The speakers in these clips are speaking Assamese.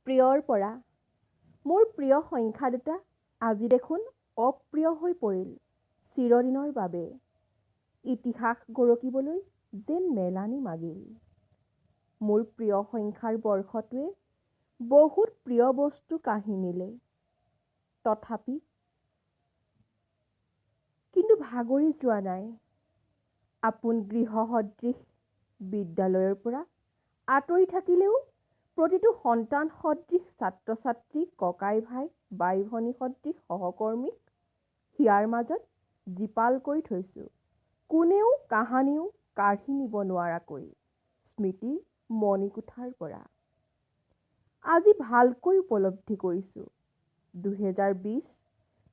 প্ৰিয়ৰ পৰা মোৰ প্ৰিয় সংখ্যা দুটা আজি দেখোন অপ্ৰিয় হৈ পৰিল চিৰদিনৰ বাবে। ইতিহাস গৰকিবলৈ যেন মেলানি মাগিল। মোৰ প্ৰিয় সংখ্যাৰ বৰ্ষটোৱে বহুত প্ৰিয় বস্তু কাঢ়ি নিলে। তথাপি কিন্তু ভাগৰি যোৱা নাই। আপোন গৃহ সদৃশ বিদ্যালয়ৰ পৰা আঁতৰি থাকিলেও প্ৰতিটো সন্তান সদৃশ ছাত্ৰ ছাত্ৰী, ককাই ভাই, বাই ভনী সদৃশ সহকৰ্মীক হিয়াৰ মাজত জীপাল কৰি থৈছোঁ। কোনেও কাহানিও কাঢ়ি নিব নোৱাৰাকৈ স্মৃতিৰ মণিকোঠাৰ পৰা। আজি ভালকৈ উপলব্ধি কৰিছোঁ ২০২০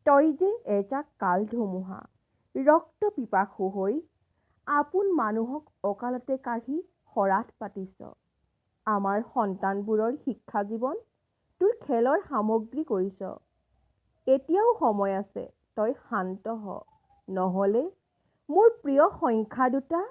তই যে এজাক কাল ধুমুহা, ৰক্ত পিপাসু হৈ আপোন মানুহক অকালতে কাঢ়ি শৰাধ পাতিছ। আমাৰ সন্তানবোৰৰ শিক্ষা জীৱন তোৰ খেলৰ সামগ্ৰী কৰিছ। এতিয়াও সময় আছে, তই শান্ত হ, নহ'লে মোৰ প্ৰিয় সংখ্যা দুটা